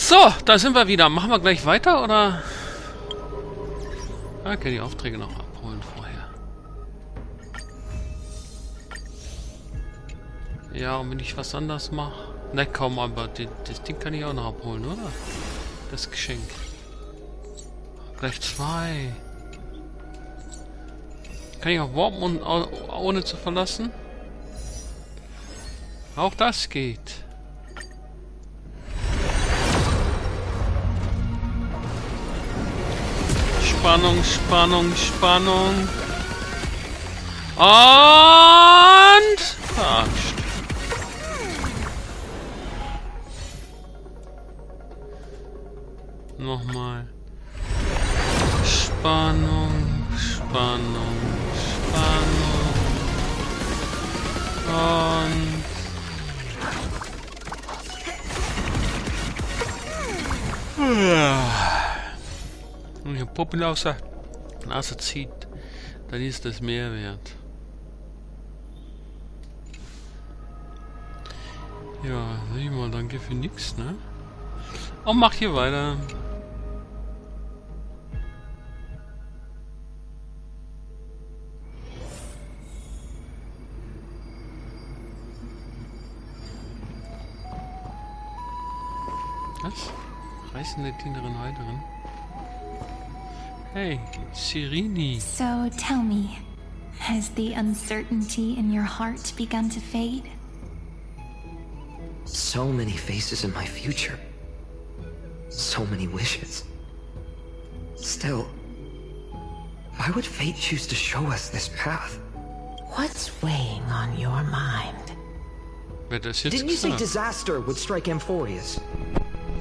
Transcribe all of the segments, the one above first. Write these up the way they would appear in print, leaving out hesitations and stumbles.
So, da sind wir wieder. Machen wir gleich weiter, oder? Okay, die Aufträge noch abholen vorher. Ja, und wenn ich was anderes mache... Ne, komm, aber das Ding kann ich auch noch abholen, oder? Das Geschenk. Gleich 2. Kann ich auch warpen, und ohne zu verlassen? Auch das geht. Spannung, Spannung, Spannung. Und... verarscht. Nochmal. Spannung, Spannung, Spannung. Und... wenn ich eine Puppe aus der Nase zieht, dann ist das mehr wert. Ja, sag ich mal, danke für nix, ne? Und mach hier weiter. Was? Reißende Dienerin Heilerin? Hey, Sirini. So tell me, has the uncertainty in your heart begun to fade? So many faces in my future. So many wishes. Still, why would fate choose to show us this path? What's weighing on your mind? Wer das jetzt Didn't you say gesagt? disaster would strike Amphorius?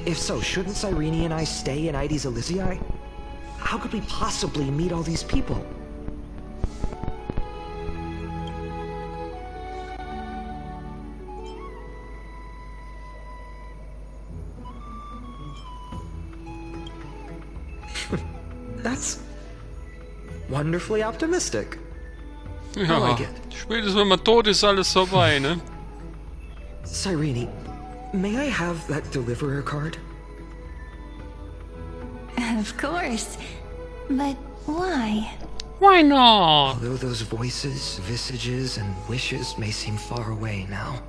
If so, shouldn't Cyrene and I stay in Ides Elysiae? How could we possibly meet all these people? That's wonderfully optimistic. I Ja, like it. spätestens wenn man tot ist, alles vorbei, ne? Cyrene, may I have that deliverer card? Of course. But why? Why not? Although those voices, visages, and wishes may seem far away now,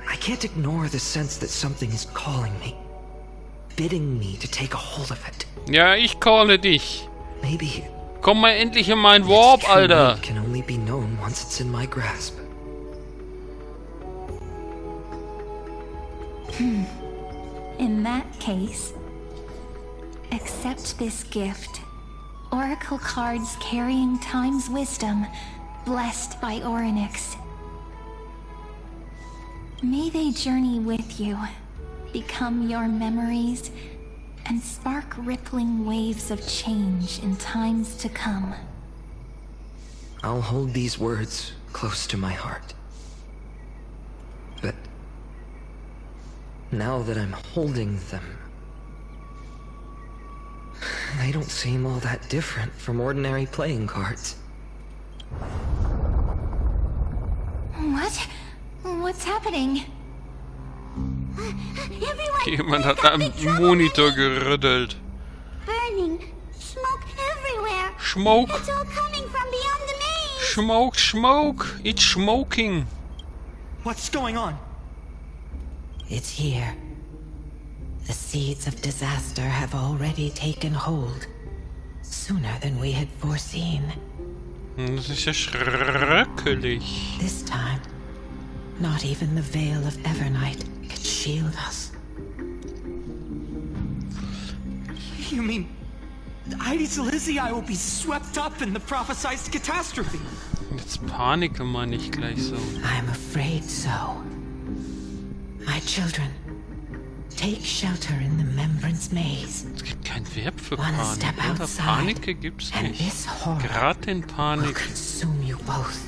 I can't ignore the sense that something is calling me, bidding me to take a hold of it. Ja, ich calle dich. Maybe Komm mal endlich in mein Warp, true Alter. need can only be known once it's in my grasp. In that case, accept this gift. Oracle cards carrying time's wisdom, blessed by Orynyx. May they journey with you, become your memories, and spark rippling waves of change in times to come. I'll hold these words close to my heart. But now that I'm holding them, they don't seem all that different from ordinary playing cards. What? What's happening? Everyone, Jemand hat am Monitor gerüttelt. burning, smoke everywhere. Smoke, It's all coming from beyond the maze. smoke, smoke. It's smoking. What's going on? It's here. The seeds of disaster have already taken hold, sooner than we had foreseen. Das ist ja schrecklich. This time, not even the veil of Evernight can shield us. You mean Ides Elysiae will be swept up in the prophesized catastrophe? Jetzt panike mal nicht gleich so. I'm afraid so. My children, take shelter in the Membrance Maze. Es gibt kein Verb für One Panik, step oder? outside, Panike gibt's and nicht. this horror Gerade in will Panik. consume you both.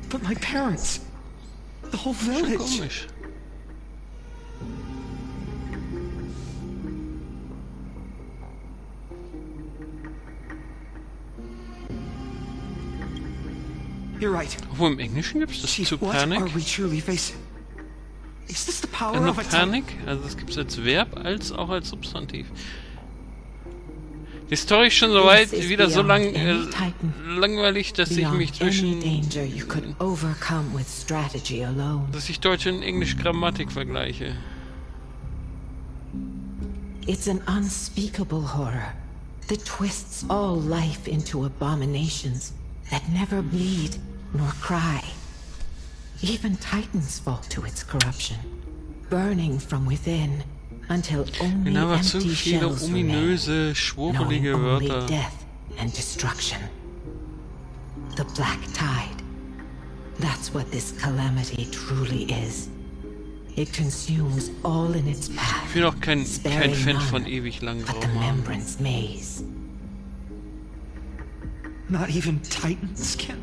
But my parents, the whole Schon village. komisch. You're right. Obwohl im Englischen gibt es das Chief, zu what Panic. are we truly facing? Is this the power Eine of a Titan? Panic, also das gibt es als Verb als auch als Substantiv. Die Story ist schon so weit wieder so langweilig, dass ich mich zwischen... dass ich Deutsch und Englisch Grammatik vergleiche. It's an unspeakable horror that twists all life into abominations that never bleed nor cry. Even titans fall to its corruption, burning from within until only Aber zu empty viele shells remain, ominöse, knowing schwurbelige only Wörter. death and destruction. The Black Tide. That's what this calamity truly is. It consumes all in its path. Ich bin auch kein sparing Fan von none ewig langen but the Romanen. Membrance Maze. Not even Titans can.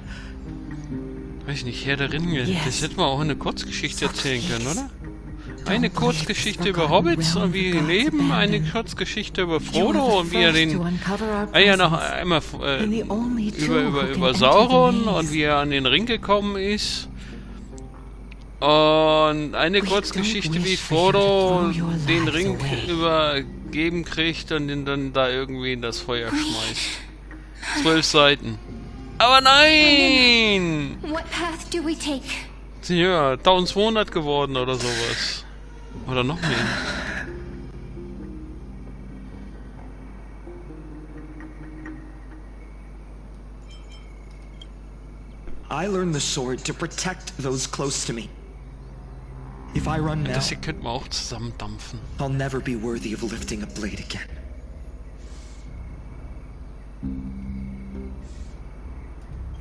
Weiß nicht, Herr der Ringe. Das hätte man auch eine Kurzgeschichte erzählen können, oder? Eine Kurzgeschichte über Hobbits und wie sie leben, eine Kurzgeschichte über Frodo und wie er den... ja, noch einmal über Sauron und wie er an den Ring gekommen ist. Und eine Kurzgeschichte, wie Frodo den Ring übergeben kriegt und ihn dann da irgendwie in das Feuer schmeißt. 12 Seiten. Aber nein! What path do we take? Ja, 1200 geworden oder sowas. Oder noch mehr. I learned the sword to protect those close to me. If I run now, Das hier könnte man auch zusammendampfen. I'll never be worthy of lifting a blade again.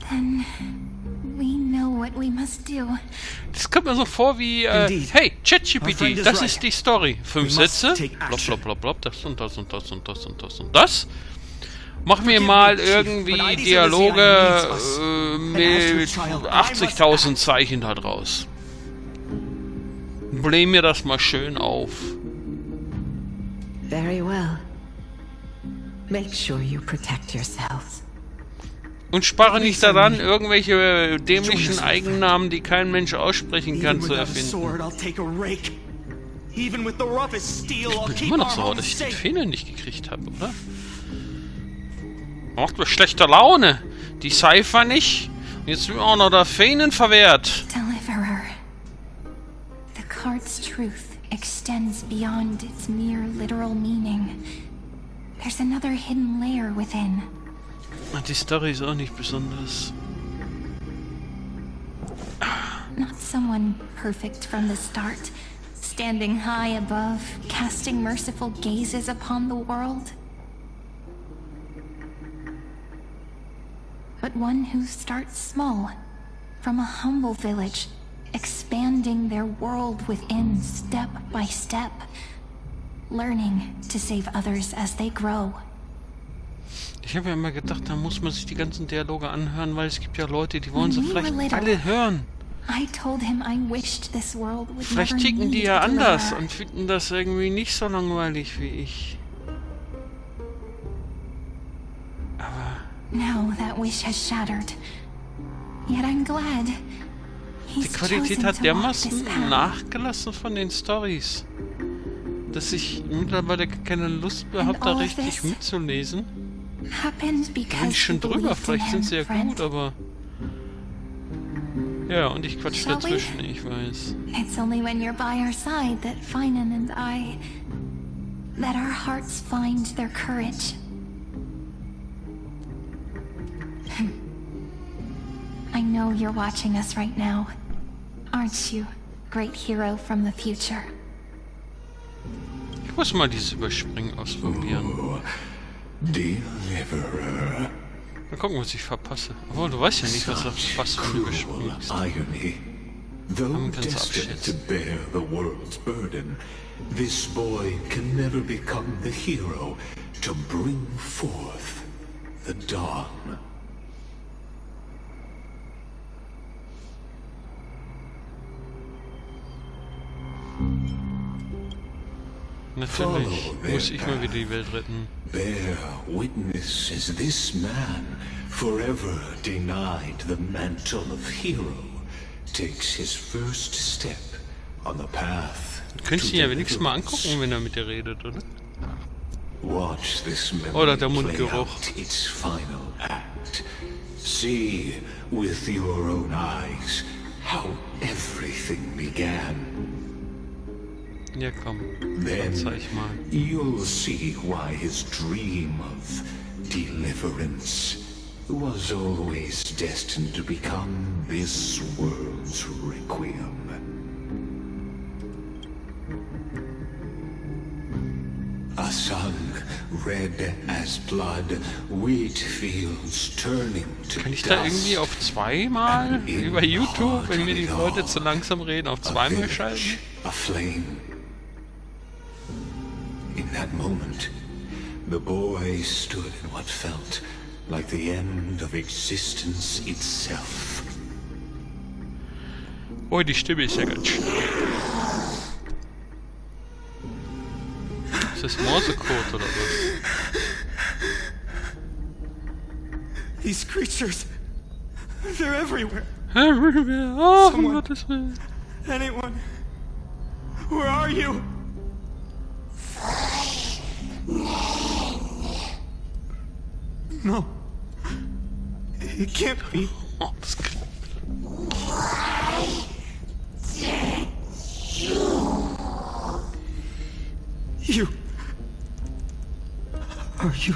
Then we know what we must do. Das kommt mir so vor wie, hey, ChatGPT, das ist die Story. 5 Sätze, blop, blop, blop, blop, das und das und das und das und das und das. Mach mir mal irgendwie Dialoge mit 80.000 Zeichen da draus. Bläh mir das mal schön auf. Very well. Make sure you protect yourselves. Und spare nicht daran, irgendwelche dämlichen Eigennamen, die kein Mensch aussprechen kann, zu erfinden. Ich bin immer noch so, dass ich die Fehler nicht gekriegt habe, oder? Macht mir schlechte Laune. Die SciFi nicht. Und jetzt wird mir auch noch der Fähnen verwehrt. Deliverer. The card's truth extends beyond its mere literal meaning. There's another hidden layer within. Die Story ist auch nicht besonders. Not someone perfect from the start, standing high above, casting merciful gazes upon the world. But one who starts small, from a humble village, expanding their world within step by step, learning to save others as they grow. Ich habe ja immer gedacht, da muss man sich die ganzen Dialoge anhören, weil es gibt ja Leute, die wollen sie vielleicht alle hören. Vielleicht ticken die ja anders und finden das irgendwie nicht so langweilig wie ich. Aber... Die Qualität hat dermaßen nachgelassen von den Storys, dass ich mittlerweile keine Lust mehr habe, da richtig mitzulesen. Bin ich schon drüber, vielleicht sind sie ja gut, aber... Ja, und ich quatsch dazwischen, ich weiß. It's only when you're by our side that Finan and I... that our hearts find their courage. I know you're watching us right now. Aren't you, great hero from the future? Ich muss mal dieses Überspringen ausprobieren. Deliverer. Mal gucken, was ich verpasse. Obwohl, du weißt ja nicht, was das für ein Überspringen ist. Irony. Though destined to bear the world's burden, this boy can never become the hero to bring forth the dawn. Natürlich muss ich mal wieder die Welt retten. Bear witness as this man, forever denied the mantle of hero, takes his first step on the path. Du könntest ihn ja wenigstens mal angucken, wenn er mit dir redet, oder? Watch this Oder der memory play Mundgeruch. out its final act. See with your own eyes how everything began. Ja, komm. Then Zeig mal. you'll see why his dream of deliverance was always destined to become this world's requiem. A sun red as blood, wheat fields turning to Kann ich da irgendwie auf zweimal über YouTube, wenn mir die Leute dust, zu langsam reden, auf zweimal schalten? aflame. In that moment, the boy stood in what felt like the end of existence itself. Oh, die Stimme ist ja ganz schnell. Ist das Morsecode oder was? These creatures, they're everywhere. Everywhere. Oh, um Someone. Gottes Willen. Anyone? Where are you? No. It can't be. Oh, das kann... You. Are you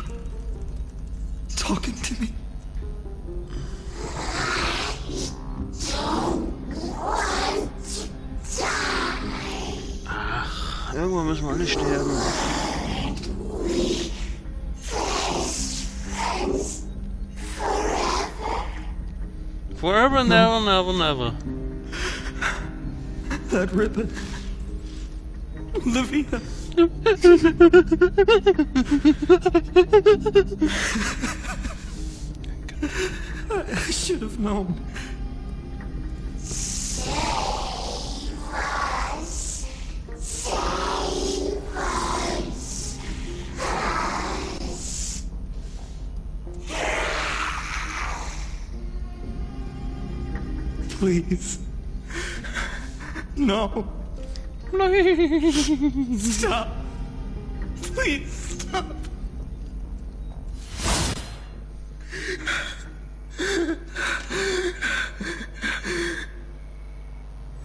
talking to me? Irgendwann müssen wir alle sterben. Forever, never, never, never. That ribbon. Olivia. I should have known. Please. No. Stop. Please stop.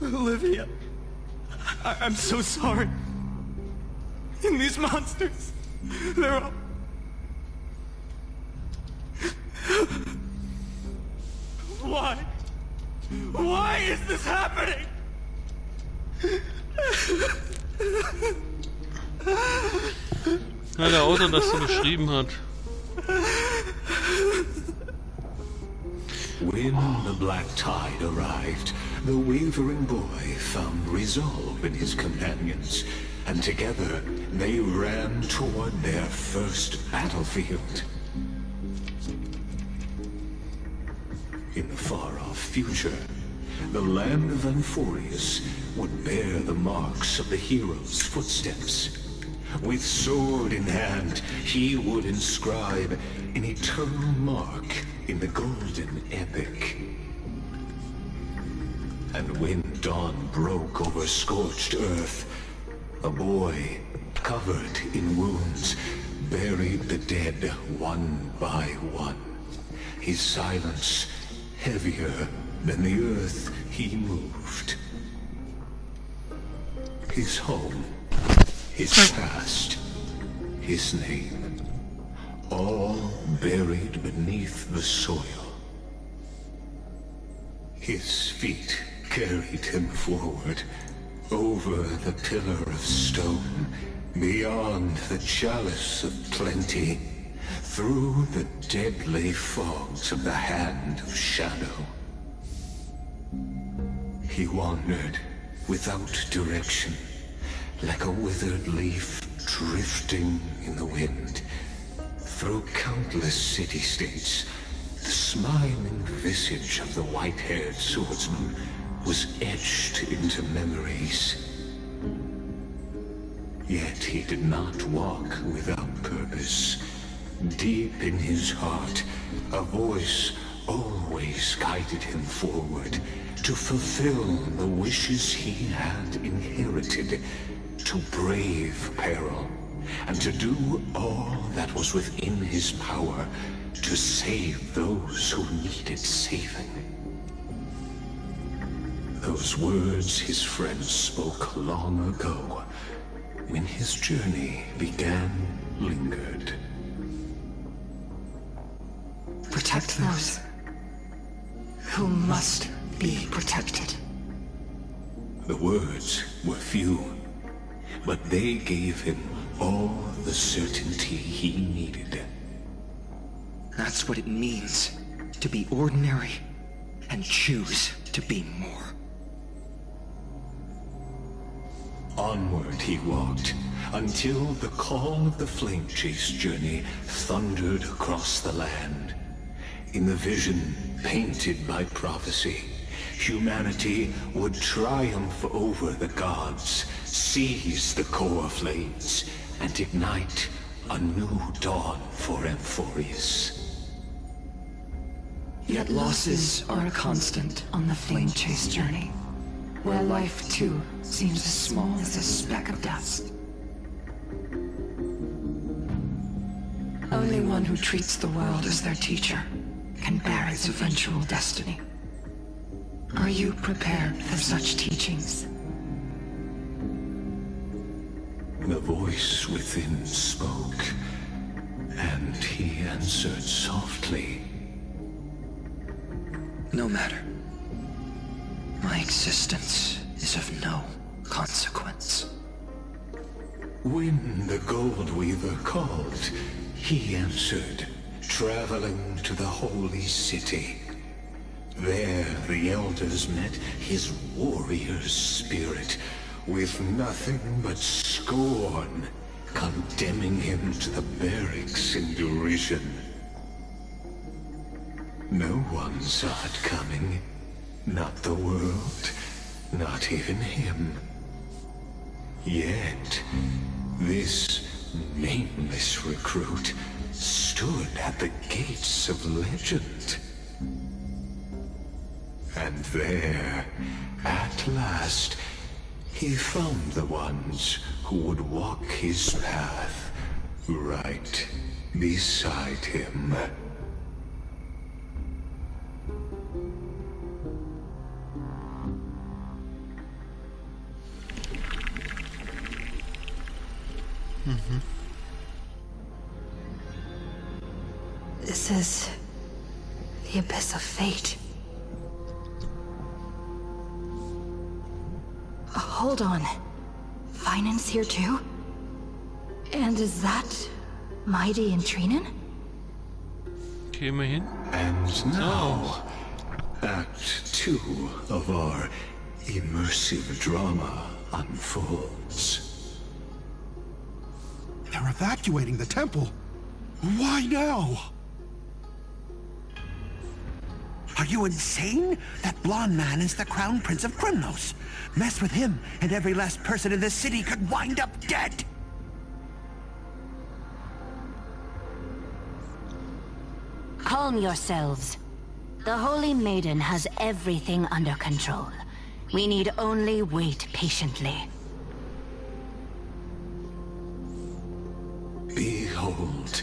Olivia, I'm so sorry. And these monsters, they're all... Why? Why is this happening? Ja, der Autor das so beschrieben hat. When the black tide arrived, the wavering boy found resolve in his companions, and together they ran toward their first battlefield. In the far-off future, the land of Anforius would bear the marks of the hero's footsteps. With sword in hand, he would inscribe an eternal mark in the golden epic. And when dawn broke over scorched earth, a boy, covered in wounds, buried the dead one by one. His silence heavier than the earth he moved. His home, his past, his name, all buried beneath the soil. His feet carried him forward, over the pillar of stone, beyond the chalice of plenty, through the deadly fogs of the hand of shadow. He wandered without direction, like a withered leaf drifting in the wind. Through countless city-states, the smiling visage of the white-haired swordsman was etched into memories. Yet he did not walk without purpose. Deep in his heart, a voice always guided him forward to fulfill the wishes he had inherited, to brave peril, and to do all that was within his power to save those who needed saving. Those words his friends spoke long ago, when his journey began, lingered. Protect those who must be protected. The words were few, but they gave him all the certainty he needed. That's what it means to be ordinary and choose to be more. Onward he walked, until the call of the flame chase journey thundered across the land. In the vision painted by prophecy, humanity would triumph over the gods, seize the core flames, and ignite a new dawn for Amphorius. Yet losses are a constant on the flame chase journey, where life too seems as small as a speck of dust. Only one who treats the world as their teacher can bear its eventual destiny. Are you prepared for such teachings? The voice within spoke, and he answered softly. No matter. My existence is of no consequence. When the Gold Weaver called, he answered, traveling to the holy city. There the elders met his warrior's spirit, with nothing but scorn, condemning him to the barracks in derision. No one saw it coming. Not the world, not even him. Yet, this nameless recruit stood at the gates of legend. And there, at last, he found the ones who would walk his path right beside him. This is the abyss of fate. Hold on. Finance here too? And is that Mighty and Trinen? Gehen wir hin. And now, Act 2 of our immersive drama unfolds. They're evacuating the temple. Why now? Are you insane? That blonde man is the Crown Prince of Krymnos. Mess with him, and every last person in this city could wind up dead. Calm yourselves. The Holy Maiden has everything under control. We need only wait patiently. Behold,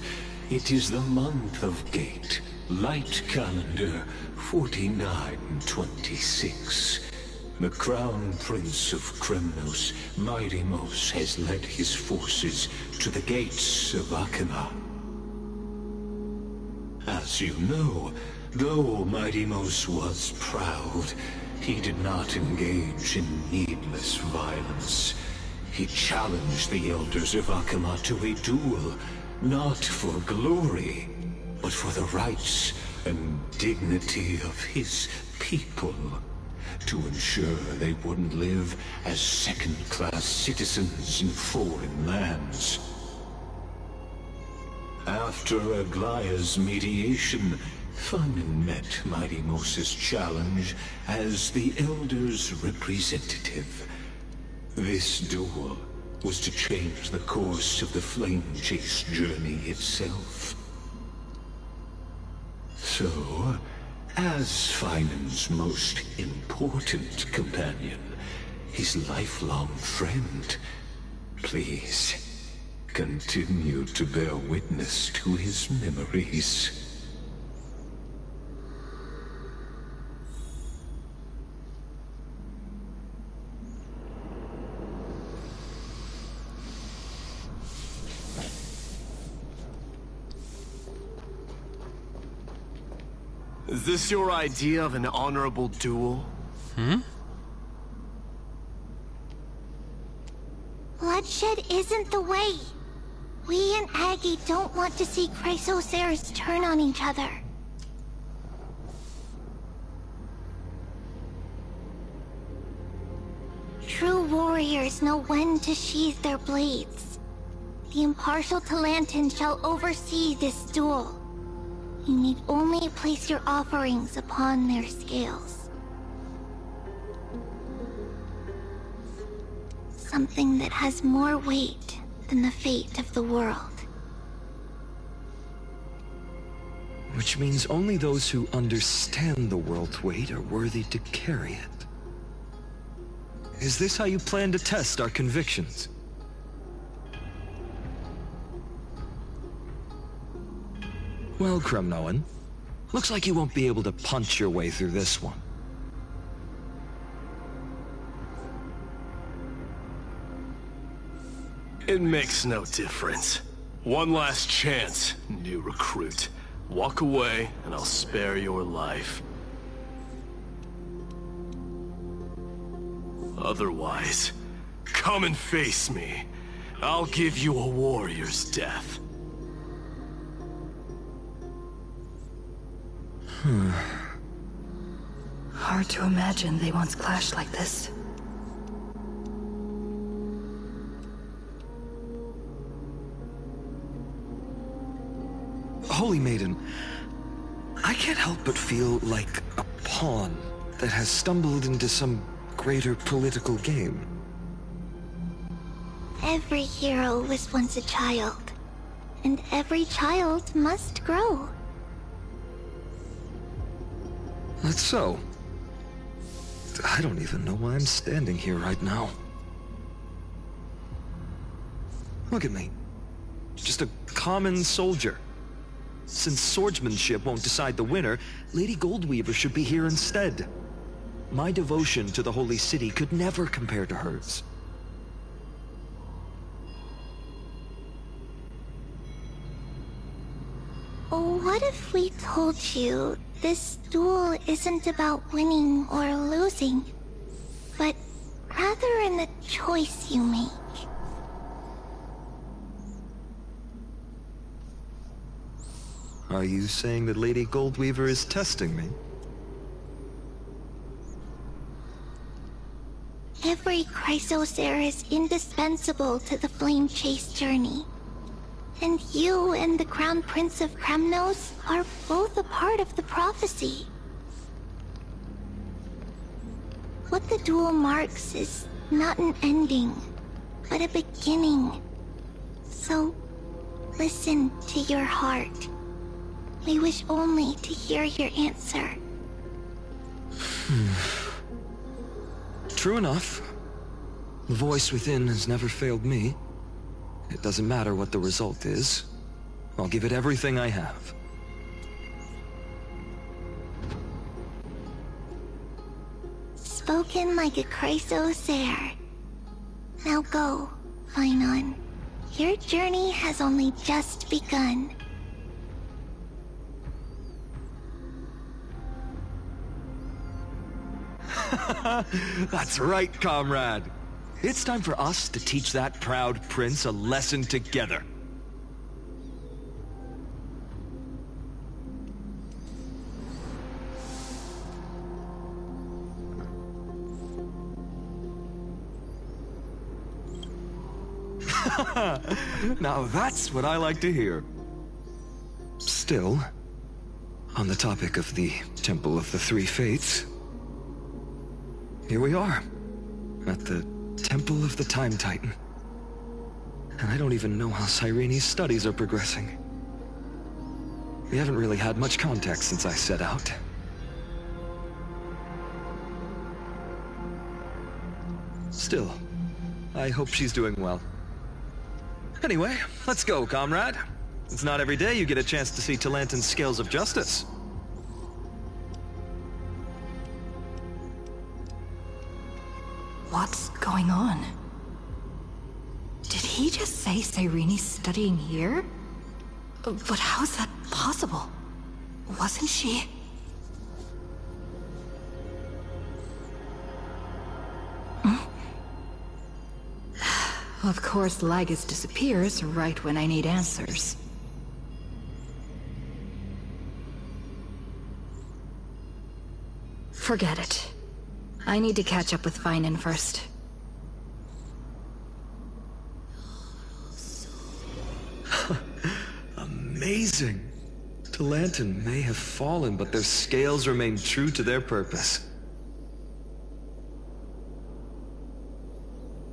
it is the month of Gate, light calendar 4926. The Crown Prince of Krymnos, Mighty-Mos, has led his forces to the gates of Akima. As you know, though Mighty-Mos was proud, he did not engage in needless violence. He challenged the elders of Akima to a duel, not for glory, but for the rights and dignity of his people, to ensure they wouldn't live as second-class citizens in foreign lands. After Aglaya's mediation, Fanon met Mighty-Mos's challenge as the Elders' representative. This duel was to change the course of the flame chase journey itself. So, as Finan's most important companion, his lifelong friend, please continue to bear witness to his memories. Is this your idea of an honorable duel? Bloodshed isn't the way. We and Aggie don't want to see Chrysoceres turn on each other. True warriors know when to sheathe their blades. The impartial Talantan shall oversee this duel. You need only place your offerings upon their scales. Something that has more weight than the fate of the world. Which means only those who understand the world's weight are worthy to carry it. Is this how you plan to test our convictions? Well, Kremnoan, looks like you won't be able to punch your way through this one. It makes no difference. One last chance, new recruit. Walk away, and I'll spare your life. Otherwise, come and face me. I'll give you a warrior's death. Hard to imagine they once clashed like this. Holy Maiden, I can't help but feel like a pawn that has stumbled into some greater political game. Every hero was once a child, and every child must grow. That's so. I don't even know why I'm standing here right now. Look at me. Just a common soldier. Since swordsmanship won't decide the winner, Lady Goldweaver should be here instead. My devotion to the Holy City could never compare to hers. What if we told you this duel isn't about winning or losing, but rather in the choice you make? Are you saying that Lady Goldweaver is testing me? Every Chrysocere is indispensable to the Flame Chase journey. And you and the Crown Prince of Kremnos are both a part of the prophecy. What the duel marks is not an ending, but a beginning. So, listen to your heart. We wish only to hear your answer. True enough. The voice within has never failed me. It doesn't matter what the result is. I'll give it everything I have. Spoken like a Chrysocere. Now go, Finon. Your journey has only just begun. That's right, comrade. It's time for us to teach that proud prince a lesson together. Now that's what I like to hear. Still, on the topic of the Temple of the Three Fates, here we are, at the Temple of the Time Titan. And I don't even know how Cyrene's studies are progressing. We haven't really had much contact since I set out. Still, I hope she's doing well. Anyway, let's go, comrade. It's not every day you get a chance to see Talantin's scales of justice. What's going on? Did he just say Cyrene's studying here? But how's that possible? Wasn't she? Of course, Lygus disappears right when I need answers. Forget it. I need to catch up with Finan first. Amazing! Talantin may have fallen, but their scales remain true to their purpose.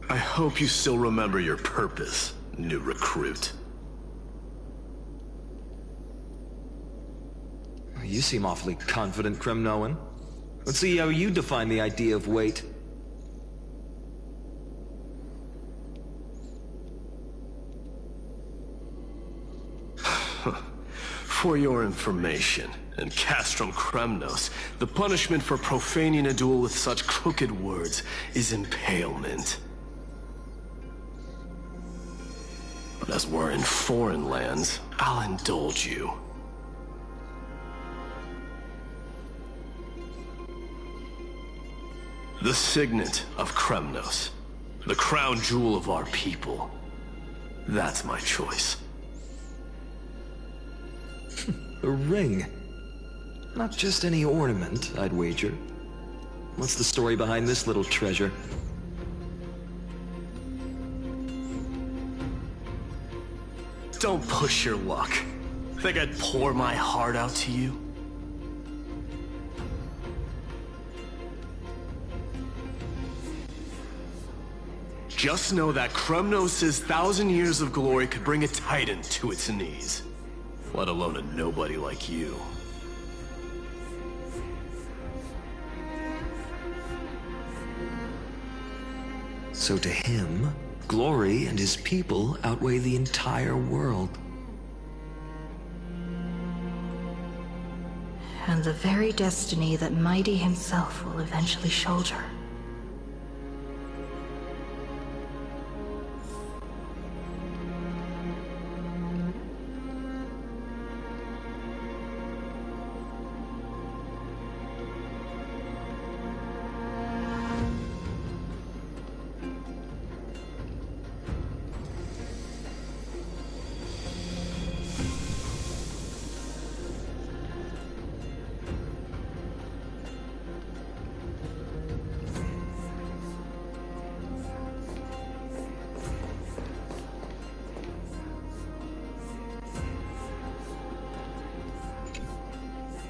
I hope you still remember your purpose, new recruit. You seem awfully confident, Kremnoan. Let's see how you define the idea of weight. For your information, in Castrum Kremnos, the punishment for profaning a duel with such crooked words is impalement. But as we're in foreign lands, I'll indulge you. The signet of Kremnos, the crown jewel of our people. That's my choice. A ring. Not just any ornament, I'd wager. What's the story behind this little treasure? Don't push your luck. Think I'd pour my heart out to you? Just know that Kremnos' 1,000 years of glory could bring a titan to its knees. Let alone a nobody like you. So to him, glory and his people outweigh the entire world. And the very destiny that Mighty himself will eventually shoulder.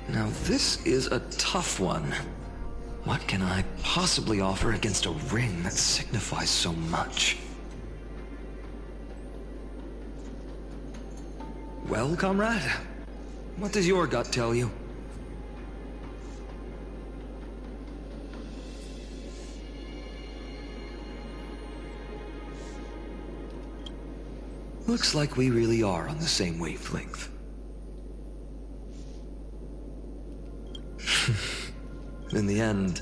Now this is a tough one. What can I possibly offer against a ring that signifies so much? Well, comrade, what does your gut tell you? Looks like we really are on the same wavelength. In the end,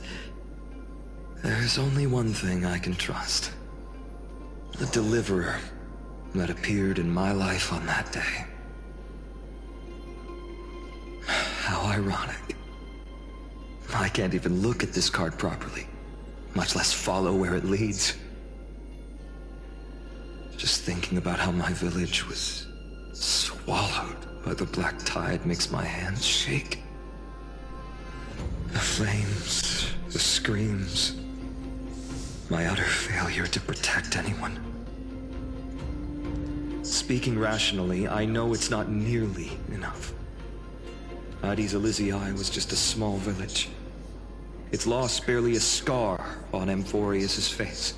there's only one thing I can trust. The deliverer that appeared in my life on that day. How ironic. I can't even look at this card properly, much less follow where it leads. Just thinking about how my village was swallowed by the black tide makes my hands shake. The flames, the screams, my utter failure to protect anyone. Speaking rationally, I know it's not nearly enough. Addis Elysiae was just a small village. Its loss barely a scar on Amphorius' face.